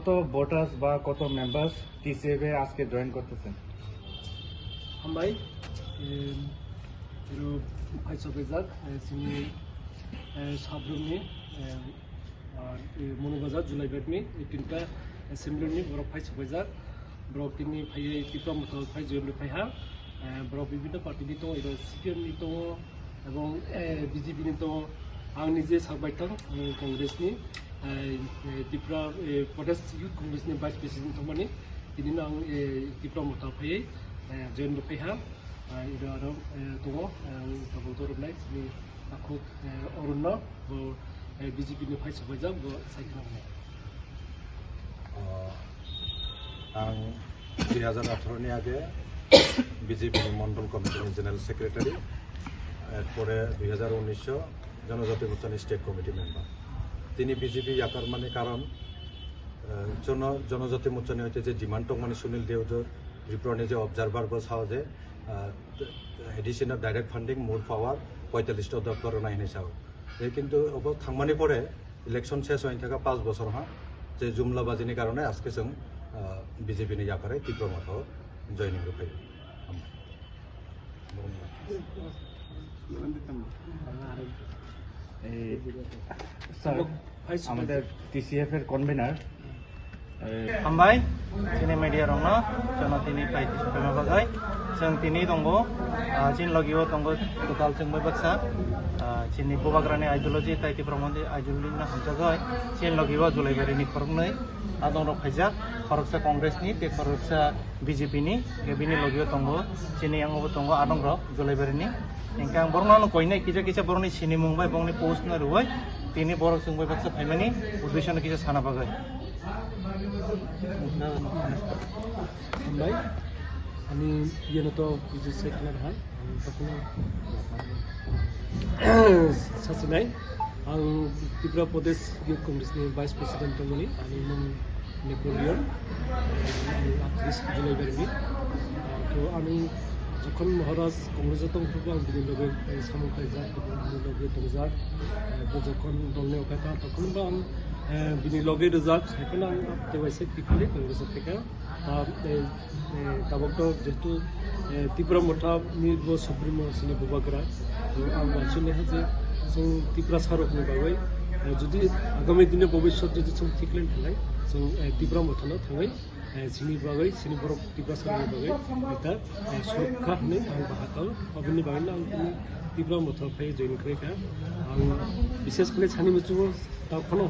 কত ভোটার্স বা কত মেম্বার্স টিসিএফ এ আজকে জয়েন করতেছেন? হামবাই এরু ফাইসবেজাক সিনি সাবরুমনি আর মনোবাজার জুলাইবেটনি এই তিনটা অ্যাসেম্বলিনি বড় ফাইসবেজাক বড় তিনি ফাইয়ে ত্রিপুরা মতো ফাই জয়েন ফাইহা বড় বিভিন্ন পার্টিনি তো এটা সিপিএমনি তো এবং বিজেপিনি তো आं निजे साबायथां कांग्रेसनि त्रिपुरा प्रदेश युथ कांग्रेसनि भाइस प्रेसिडेंट थारमाने बिदिनो आं त्रिपुरा मथा फैयै जयन फैहा आरो दङ गावबा गोरोबनाय जोंनि आखु अरुणा बिजेपिनि भाइस साबायजाक सायख'नाय आं 2018 आगे বিজেপি মন্ডল কমিটির জেনারেল সেক্রেটারি এরপরে 2019 জনজাতি মোর্চানি স্টেট কমিটি মেম্বার। তিনি বিজেপি ইয়াকার মানে কারণ জনজাতি মোর্চানি হইতে যে ডিমান্ড টক মানে সুনীল দেওজর ত্রিপুরানি যে অবজারভার বা সাহজে এডিশনাল ডাইরেক্ট ফান্ডিং মোর পাওয়ার 45টা দপ্তর নাই হিসাব এই কিন্তু থাকমানি পরে ইলেকশন শেষ হয়ে থাকা 5 বছর হ্যাঁ যে জুমলাবাজিনি কারণে আজকে जों বিজেপিনি ইয়াকারে ত্রিপুরা মতো জয়েনিং রূপে স্যার আমাদের টিসিএফ এর কনভেনার हामबाय जोंनि मिडिया दङ जोंना दिनै पाइटिस पेमा बागाय जों दिनै दङ जिन लगियो दङ टोटाल जों बाक्सा जोंनि बबाग्रानि आइडियोलॉजी ताइति प्रमन्डि आइडियोलॉजी हामजागाय जिन लगियो जुलाइबारिनि खरगनै आदन फाइजा खरगसा कांग्रेसनि ते खरगसा बिजेपिनि बिनि लगियो दङ जिनि आंबो दङ आदन जुलाइबारिनि इनका आं बरनानो कइनाय किजा किजा बरनि सिनि मुंबाय बंनि पोस्ट न रुवाय तिनि बर जों बाक्सा फाइमानि उद्देश्यनो किजा साना बागाय हामबाय अनि येनो तो बिजु सेक्टर हाय तखनो सासनाय आं त्रिपुरा प्रदेश युथ कांग्रेसनि भाइस प्रेसिडेंट दंमोन अनि मुं नेपोलियन आक्ट्रिस जुलाइबारिनि तो आंनि যখন মহারাজ কংগ্রেসে दंफोरखौ आं बिनि लगे सामंखायजाक बिनि लगे दंजाक যখন दलनि अखायथा तखनबो आं बिनि लगे रोजाक सायख'ना आं देवाइसे पिकले कংগ্রেসের থেকে दाबोथ' जेहेतु त्रिपुरा मथानि सुप्रिम सिनि बबाग्रा आं मानसिनि जे जों त्रिपुरा सारकनि बागै जुदि आगामी दिने भबिष्यत जुदि जों थिकलेन थानाय जों त्रिपुरा मथानो थाङै सिनि बागै सिनि बर' त्रिपुरा सारकनि बागै दा सुरक्षा होनो आं बाहागो अबिनि बागैनो आं त्रिपुरा मथा फै जयन खालायखा आं बिसेस करे सानि मिथिगौ दाखोनो